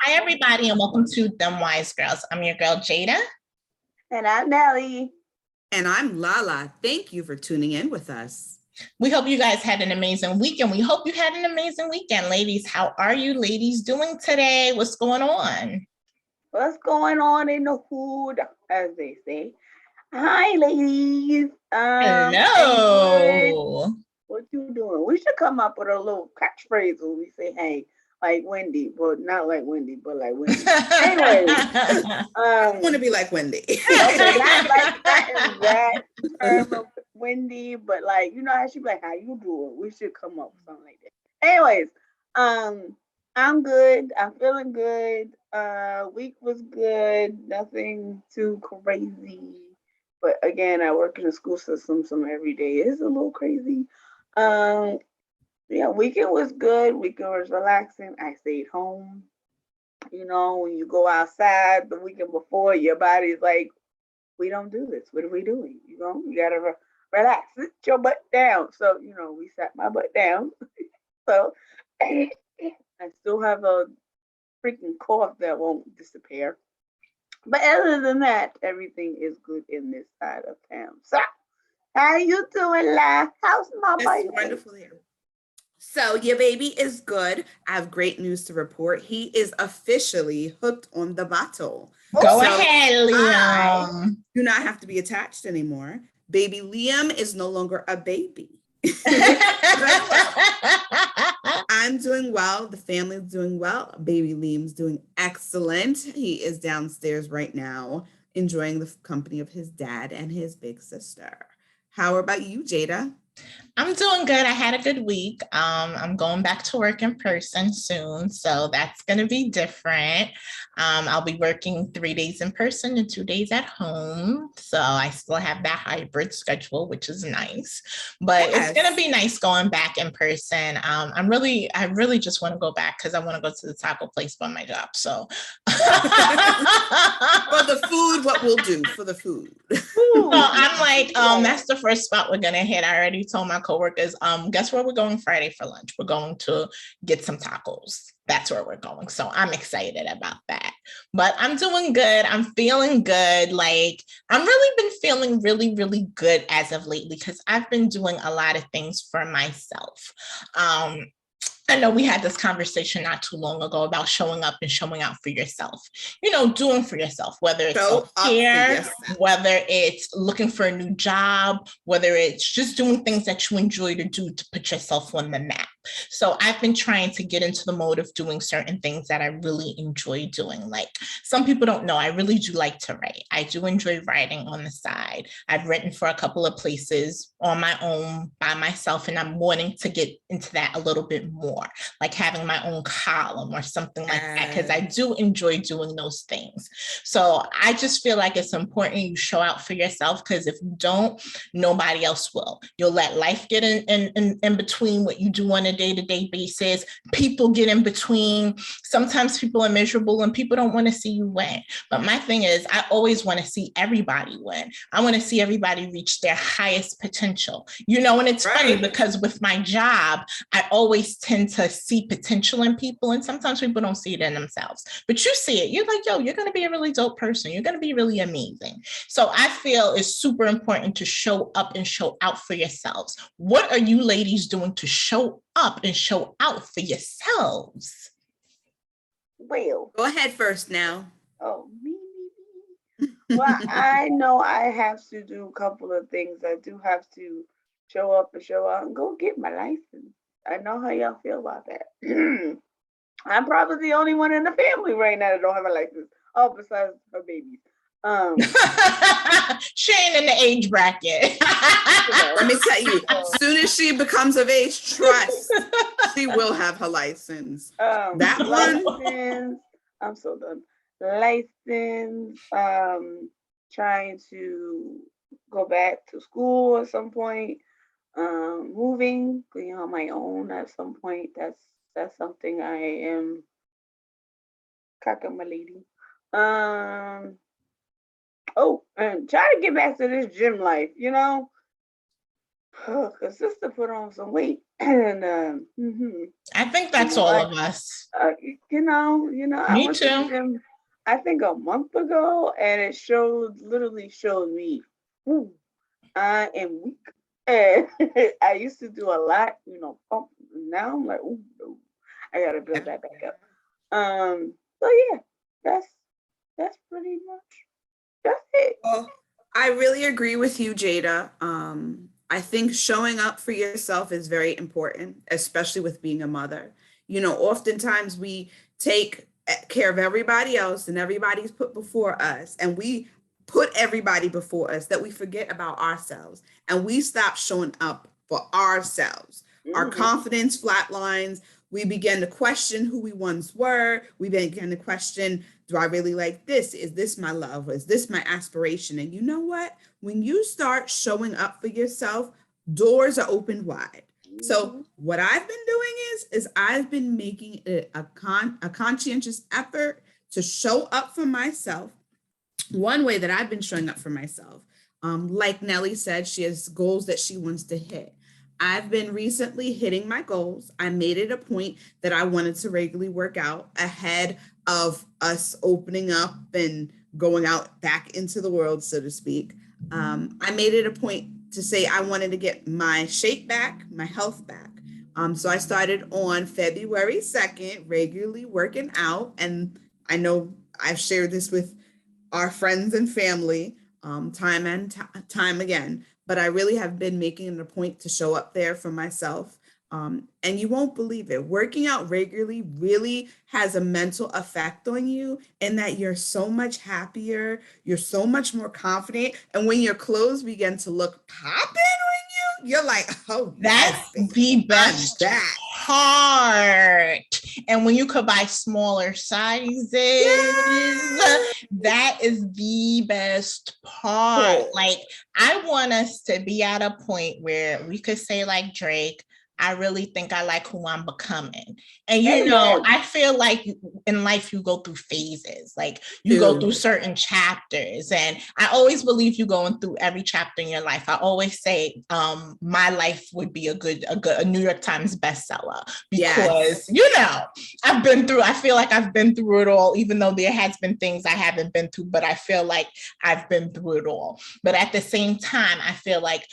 Hi, everybody, and welcome to Dem Wise Girls. I'm your girl, Jada. And I'm Nellie. And I'm Lala. Thank you for tuning in with us. We hope you guys had an amazing weekend. We hope you had an amazing weekend, ladies. How are you ladies doing today? What's going on? What's going on in the hood, as they say? Hi, ladies. Hello. What you doing? We should come up with a little catchphrase when we say, hey, like Wendy, but not like Wendy, but like Wendy. Anyway, I want to be like Wendy. Okay, not like that term of Wendy, but like, you know how she be like, how you doing? We should come up with something like that. Anyways, I'm good. I'm feeling good. Week was good. Nothing too crazy. But again, I work in the school system, so every day is a little crazy. Um, yeah, weekend was good. Weekend was relaxing. I stayed home. You know, when you go outside the weekend before, your body's like, we don't do this. What are we doing? You know, you gotta relax, sit your butt down. So, you know, we sat my butt down. So I still have a freaking cough that won't disappear. But other than that, everything is good in this side of town. So, how you doing, La? How's my That's baby? wonderful here. So your baby is good. I have great news to report. He is officially hooked on the bottle. Go ahead, Liam. Do not have to be attached anymore. Baby Liam is no longer a baby. I'm doing well. The family's doing well. Baby Liam's doing excellent. He is downstairs right now, enjoying the company of his dad and his big sister. How about you, Jada? I'm doing good. I had a good week. I'm going back to work in person soon, so that's going to be different. I'll be working 3 days in person and 2 days at home. So I still have that hybrid schedule, which is nice. But It's going to be nice going back in person. I really just want to go back because I want to go to the taco place by my job. So for the food, what we'll do for the food. So I'm like, that's the first spot we're gonna hit. I already told my coworkers, guess where we're going Friday for lunch? We're going to get some tacos. That's where we're going. So I'm excited about that. But I'm doing good. I'm feeling good. Like I've really been feeling really, really good as of lately because I've been doing a lot of things for myself. I know we had this conversation not too long ago about showing up and showing out for yourself, you know, doing for yourself, whether it's self-care, whether it's looking for a new job, whether it's just doing things that you enjoy to do to put yourself on the map. So I've been trying to get into the mode of doing certain things that I really enjoy doing. Like some people don't know, I really do like to write. I do enjoy writing on the side. I've written for a couple of places on my own by myself, and I'm wanting to get into that a little bit more, like having my own column or something like that, because I do enjoy doing those things. So I just feel like it's important you show out for yourself, because if you don't, nobody else will. You'll let life get in between what you do on a day-to-day basis. People get in between. Sometimes people are miserable and people don't want to see you win. But my thing is, I always want to see everybody win. I want to see everybody reach their highest potential, you know. And it's funny because with my job, I always tend to see potential in people, and sometimes people don't see it in themselves, but you see it. You're like, yo, you're going to be a really dope person. You're going to be really amazing. So I feel it's super important to show up and show out for yourselves. What are you ladies doing to show up and show out for yourselves? Well, go ahead first now. Oh, me. Well, I know I have to do a couple of things. I do have to show up and show out and go get my license. I know how y'all feel about that. I'm probably the only one in the family right now that don't have a license. Oh, besides her babies. She ain't in the age bracket. Let me tell you, as soon as she becomes of age, trust, she will have her license. That license, I'm so done. License, trying to go back to school at some point, moving, being on my own at some point. That's something I am cocking my lady. Oh, and try to get back to this gym life, you know. Cause sister put on some weight And I think that's all of us. I Me went to the too. gym, I think a month ago, and it literally showed me, ooh, I am weak. And I used to do a lot, pump. Now I'm like, ooh, no, I gotta build that back up. So yeah, that's pretty much that's it. Well, I really agree with you, Jada. I think showing up for yourself is very important, especially with being a mother. Oftentimes we take care of everybody else and everybody's put before us, and we put everybody before us that we forget about ourselves and we stop showing up for ourselves. Our confidence flatlines. We begin to question who we once were. We begin to question, do I really like this? Is this my love? Is this my aspiration? And you know what? When you start showing up for yourself, doors are opened wide. So what I've been doing is I've been making a conscientious effort to show up for myself. One way that I've been showing up for myself, like Nellie said, she has goals that she wants to hit. I've been recently hitting my goals. I made it a point that I wanted to regularly work out ahead of us opening up and going out back into the world, so to speak. I made it a point to say I wanted to get my shape back, my health back. So I started on February 2nd, regularly working out. And I know I've shared this with our friends and family time and time again, but I really have been making it a point to show up there for myself. And you won't believe it. Working out regularly really has a mental effect on you, in that you're so much happier, you're so much more confident. And when your clothes begin to look popping on you, you're like, oh, That's yes, the best I'm back. part. And when you could buy smaller sizes, that is the best part. Like, I want us to be at a point where we could say, like Drake, I really think I like who I'm becoming. And I feel like in life you go through phases, like you go through certain chapters. And I always believe you going through every chapter in your life. I always say my life would be a New York Times bestseller, because I feel like I've been through it all, even though there has been things I haven't been through, but I feel like I've been through it all. But at the same time, I feel like,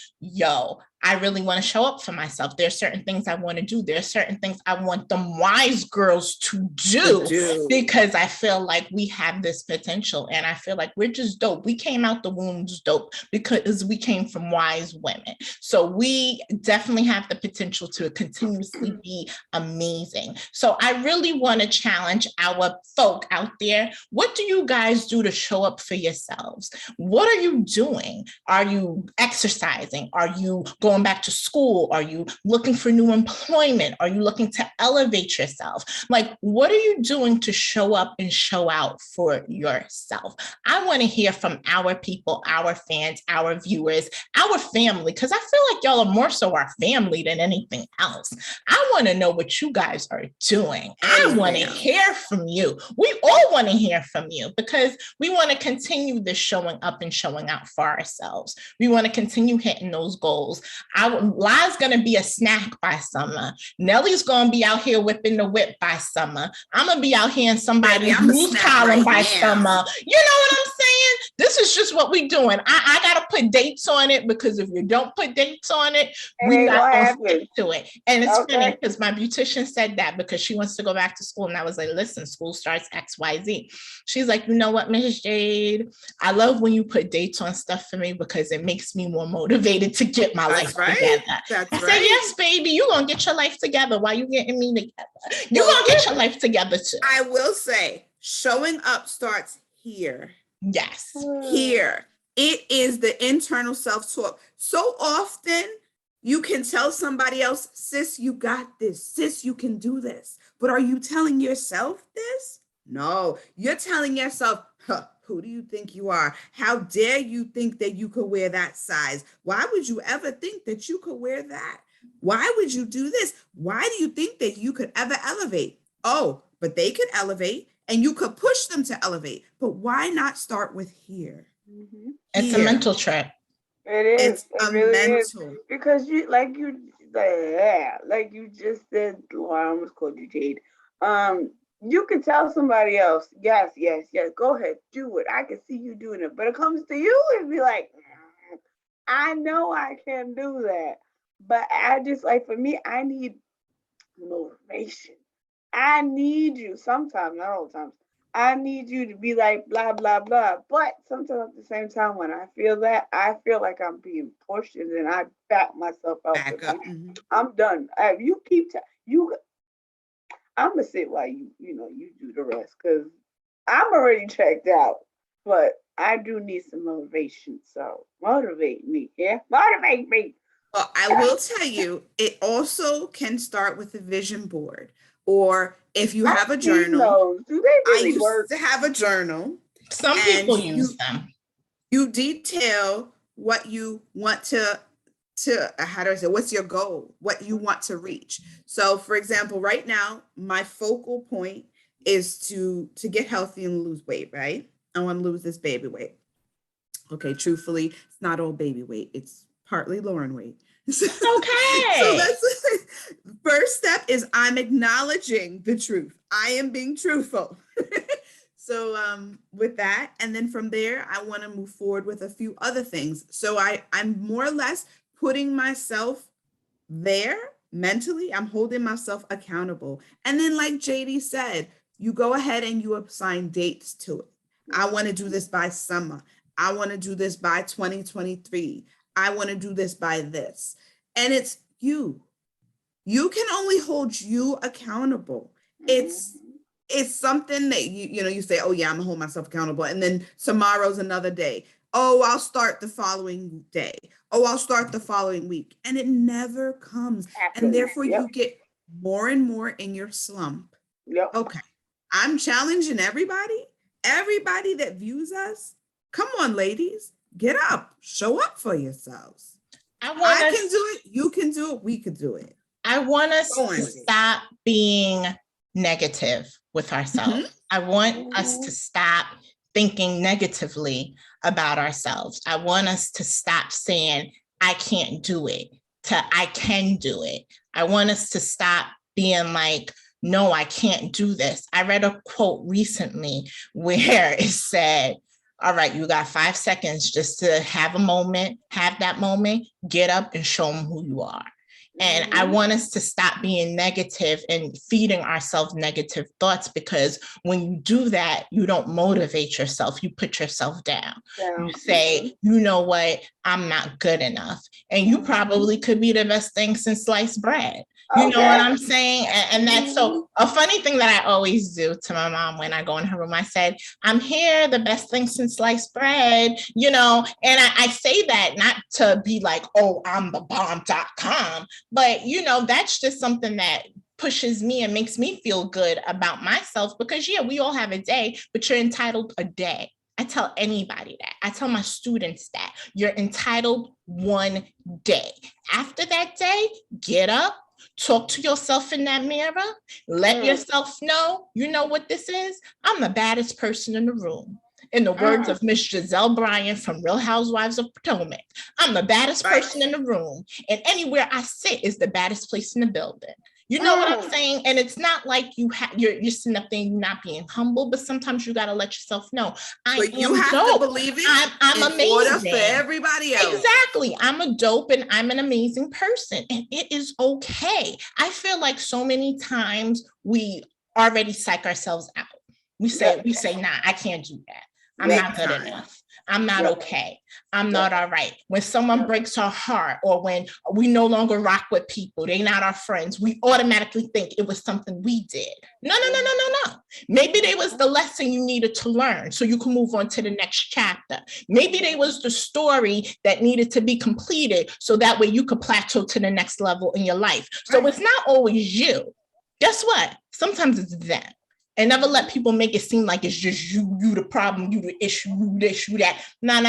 I really want to show up for myself. There's certain things I want to do. There's certain things I want Dem Wise Girls to do, because I feel like we have this potential, and I feel like we're just dope. We came out the wombs dope because we came from wise women. So we definitely have the potential to continuously be amazing. So I really want to challenge our folk out there. What do you guys do to show up for yourselves? What are you doing? Are you exercising? Are you going back to school? Are you looking for new employment? Are you looking to elevate yourself? Like, what are you doing to show up and show out for yourself? I want to hear from our people, our fans, our viewers, our family, because I feel like y'all are more so our family than anything else. I want to know what you guys are doing. I want to hear from you. We all want to hear from you, because we want to continue this showing up and showing out for ourselves. We want to continue hitting those goals. Li's gonna be a snack by summer. Nellie's gonna be out here whipping the whip by summer. I'm gonna be out here in somebody's news column by summer. You know what I'm saying? This is just what we're doing. I gotta put dates on it, because if you don't put dates on it, we're not gonna stick to it. And it's funny because my beautician said that, because she wants to go back to school, and I was like, listen, school starts XYZ. She's like, you know what, Miss Jade, I love when you put dates on stuff for me, because it makes me more motivated to get my life together. I said, yes, baby, you're going to get your life together while you getting me together. You're going to get your life together too. I will say, showing up starts here. Yes. Here. It is the internal self-talk. So often you can tell somebody else, sis, you got this. Sis, you can do this. But are you telling yourself this? No, you're telling yourself, who do you think you are? How dare you think that you could wear that size? Why would you ever think that you could wear that? Why would you do this? Why do you think that you could ever elevate? Oh, but they could elevate, and you could push them to elevate. But why not start with here? It's a mental trip. It is. It's a mental. Because She's like, yeah, like you just said. Well, I almost called you Jade. You can tell somebody else, yes, yes, yes, go ahead, do it. I can see you doing it. But it comes to you and be like, I know I can do that. But I just like for me, I need motivation. I need you sometimes, not all the times. I need you to be like blah blah blah. But sometimes at the same time, when I feel that, I feel like I'm being pushed, and then I back myself out. Back up. Mm-hmm. I'm done. If you keep you, I'm gonna sit while you do the rest because I'm already checked out. But I do need some motivation. So motivate me, yeah, motivate me. Well, I will tell you, it also can start with a vision board, or if you have a journal. Do they really I work? used to have a journal. Some people use them. You detail what you want to how do I say, what's your goal, what you want to reach. So for example, right now, my focal point is to get healthy and lose weight, right? I want to lose this baby weight. Okay, truthfully, it's not all baby weight. It's partly Lauren weight. Okay. So that's first step is I'm acknowledging the truth. I am being truthful. So with that, and then from there, I want to move forward with a few other things. So I'm more or less putting myself there mentally. I'm holding myself accountable. And then like JD said, you go ahead and you assign dates to it. I want to do this by summer. I want to do this by 2023. I want to do this by this. And it's you. You can only hold you accountable. It's something that you say, oh yeah, I'm gonna hold myself accountable. And then tomorrow's another day. Oh, I'll start the following day. Oh, I'll start the following week. And it never comes. And therefore you get more and more in your slump. Yep. Okay. I'm challenging everybody that views us. Come on, ladies, get up, show up for yourselves. I can do it. You can do it. We could do it. I want us to stop being negative with ourselves. Mm-hmm. I want us to stop thinking negatively about ourselves. I want us to stop saying, I can't do it, to I can do it. I want us to stop being like, no, I can't do this. I read a quote recently where it said, all right, you got 5 seconds just to have a moment, have that moment, get up and show them who you are. And I want us to stop being negative and feeding ourselves negative thoughts, because when you do that, you don't motivate yourself. You put yourself down. You say, you know what, I'm not good enough. And you probably could be the best thing since sliced bread. You know what I'm saying? And that's so a funny thing that I always do to my mom when I go in her room. I said, I'm here, the best thing since sliced bread, and I say that not to be like, oh, I'm the bomb.com, but that's just something that pushes me and makes me feel good about myself, because we all have a day, but you're entitled a day. I tell anybody that. I tell my students that you're entitled one day. After that day, get up, talk to yourself in that mirror, let yourself know, you know what this is? I'm the baddest person in the room. In the words of Miss Giselle Bryant from Real Housewives of Potomac, I'm the baddest person in the room, and anywhere I sit is the baddest place in the building. You know what I'm saying? And it's not like you're sitting up there and you're not being humble, but sometimes you got to let yourself know, you have dope. To believe it. I'm amazing. Order for everybody else. Exactly. I'm a dope and I'm an amazing person, and it is okay. I feel like so many times we already psych ourselves out. We say, nah, I can't do that. I'm not good enough. I'm not okay. I'm not all right. When someone breaks our heart, or when we no longer rock with people, they're not our friends, we automatically think it was something we did. No. Maybe they was the lesson you needed to learn so you can move on to the next chapter. Maybe they was the story that needed to be completed so that way you could plateau to the next level in your life. So it's not always you. Guess what? Sometimes it's them. And never let people make it seem like it's just you the problem, you the issue, you this, you that. No.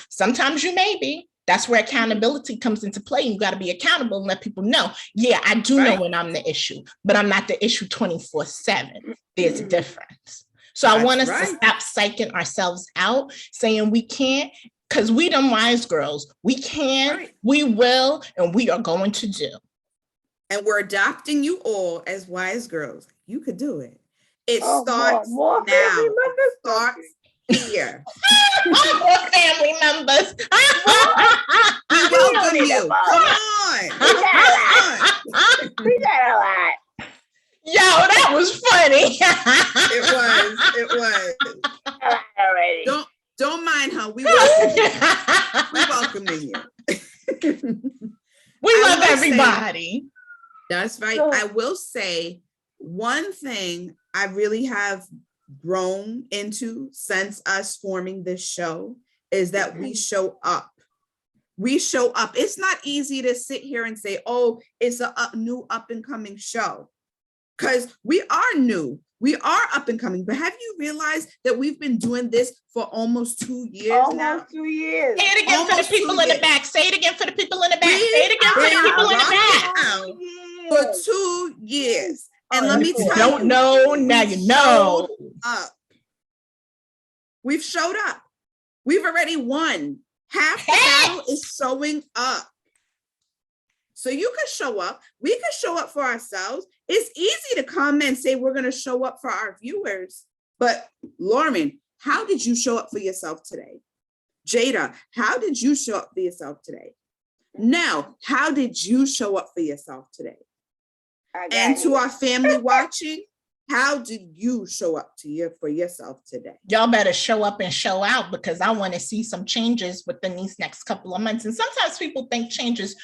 Sometimes you may be. That's where accountability comes into play. You got to be accountable and let people know, I do know when I'm the issue, but I'm not the issue 24/7. There's a difference. So I want us to stop psyching ourselves out, saying we can't, because we Dem Wise Girls. We can, we will, and we are going to do. and we're adopting you all as wise girls. You could do it. It starts more now. family members. It starts here. More family members. We welcome you. Come on. We got a lot. Yo, that was funny. It was. Already. Don't mind her. We welcome you. We welcoming you. We love everybody. That's right. I will say one thing I really have grown into since us forming this show is that we show up. We show up. It's not easy to sit here and say, oh, it's a new up and coming show. Because we are new. We are up and coming. But have you realized that we've been doing this for almost 2 years now? Almost 2 years. Say it again for the people in the back. Say it again for the people in the back. Say it again for the people in the back. For 2 years. And let me tell you. Don't know, now you know. We've showed up. We've already won. Half the battle is showing up. So you can show up. We can show up for ourselves. It's easy to come and say we're going to show up for our viewers. But Lauren, how did you show up for yourself today? Jada, how did you show up for yourself today? Now, how did you show up for yourself today? And to our family watching, how did you show up for yourself today? Y'all better show up and show out, because I want to see some changes within these next couple of months. And sometimes people think changes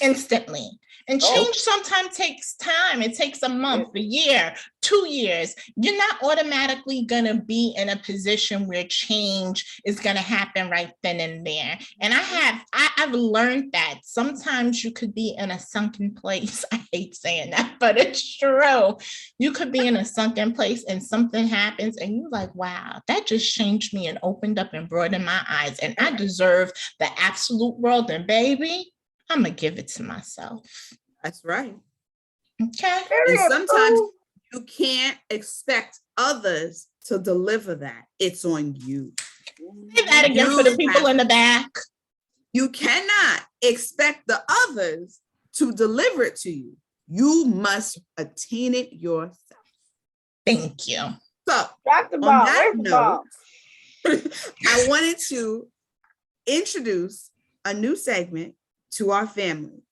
instantly. And change sometimes takes time. It takes a month, a year, 2 years. You're not automatically going to be in a position where change is going to happen right then and there. And I've learned that sometimes you could be in a sunken place. I hate saying that, but it's true. You could be in a sunken place and something happens and you're like, wow, that just changed me and opened up and broadened my eyes. And I deserve the absolute world. And baby, I'm going to give it to myself. That's right. Okay. And sometimes you can't expect others to deliver that. It's on you. Say that again for the people in the back. You cannot expect the others to deliver it to you. You must attain it yourself. Thank you. So, Dr. on Bob, that where's note, I wanted to introduce a new segment to our family.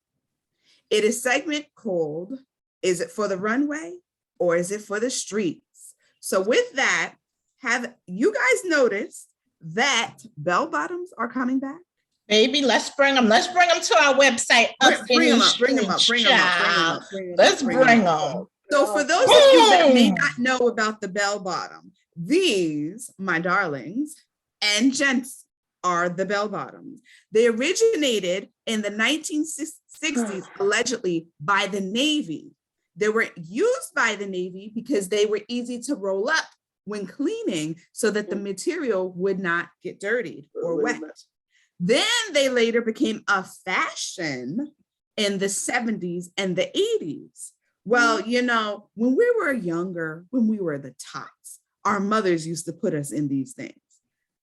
It is a segment called, is it for the runway or is it for the streets? So with that, have you guys noticed that bell bottoms are coming back? Baby, let's bring them. Let's bring them to our website. Bring them up. Let's bring them. So for those of you that may not know about the bell bottom, these, my darlings and gents, are the bell bottoms. They originated in the 1960s, allegedly by the Navy. They were used by the Navy because they were easy to roll up when cleaning so that the material would not get dirtied or wet. Then they later became a fashion in the 70s and the 80s. Well, you know, when we were younger, when we were the tots, our mothers used to put us in these things.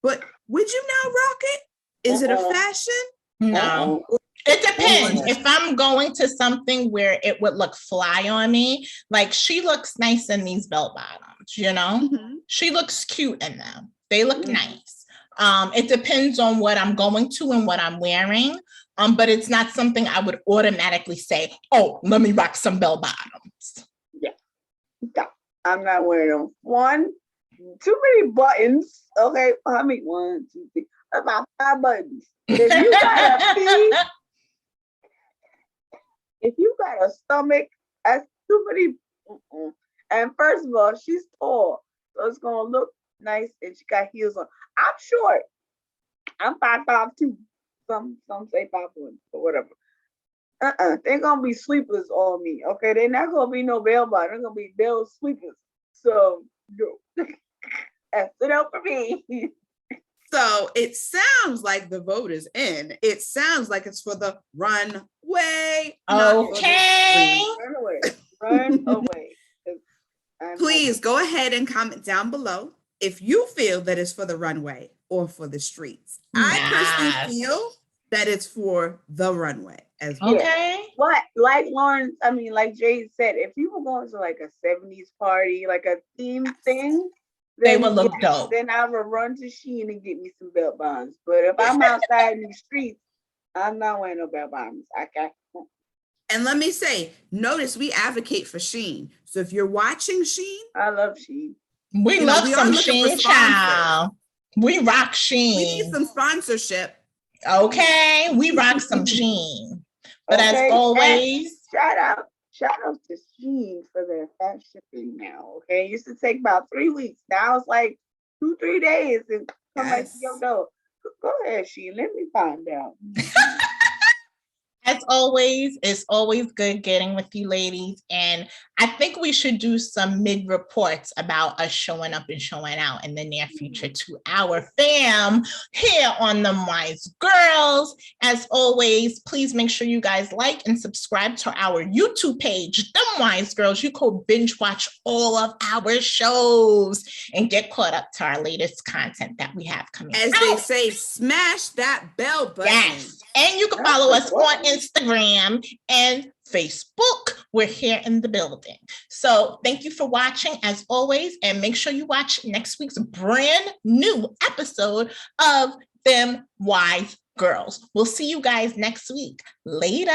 But would you now rock it? Is it a fashion? No. It depends. If I'm going to something where it would look fly on me, like she looks nice in these bell bottoms, you know? Mm-hmm. She looks cute in them. They look nice. It depends on what I'm going to and what I'm wearing. But it's not something I would automatically say, oh, let me rock some bell bottoms. Yeah. I'm not wearing them. Too many buttons. Okay. I mean, 1, 2, 3. About 5 buttons. If you got a stomach, that's too many. And first of all, she's tall, so it's gonna look nice, and she got heels on. I'm short. I'm 5'5" too. Some say 5'1", or whatever. They're gonna be sleepers on me. Okay, they're not gonna be no bell bottom. They're gonna be bell sleepers. So that's it out for me. So it sounds like the vote is in. It sounds like it's for the runway. Okay. Run away. Please go ahead and comment down below if you feel that it's for the runway or for the streets. I personally feel that it's for the runway as well. Okay. But like Jay said, if people going to like a 70s party, like a theme thing, They then will look dope. Then I will run to Shein and get me some belt bottoms. But if I'm outside in the streets, I'm not wearing no belt bottoms. Okay. And let me say, notice we advocate for Shein. So if you're watching Shein, I love Shein. We love some Shein, child. We rock Shein. We need some sponsorship. Okay, we rock some Shein. But as always, shout out to Shein for their fast shipping now. Okay, it used to take about 3 weeks. Now it's like 2-3 days and come back to your door. Go ahead, Shein. Let me find out. as always, it's always good getting with you ladies. And I think we should do some mid reports about us showing up and showing out in the near future to our fam here on Dem Wise Girls. As always, please make sure you guys like and subscribe to our YouTube page, Dem Wise Girls. You could binge watch all of our shows and get caught up to our latest content that we have coming out. As they say, smash that bell button. Yes. And you can follow us on Instagram and Facebook. We're here in the building. So thank you for watching as always. And make sure you watch next week's brand new episode of Dem Wise Girls. We'll see you guys next week. Later.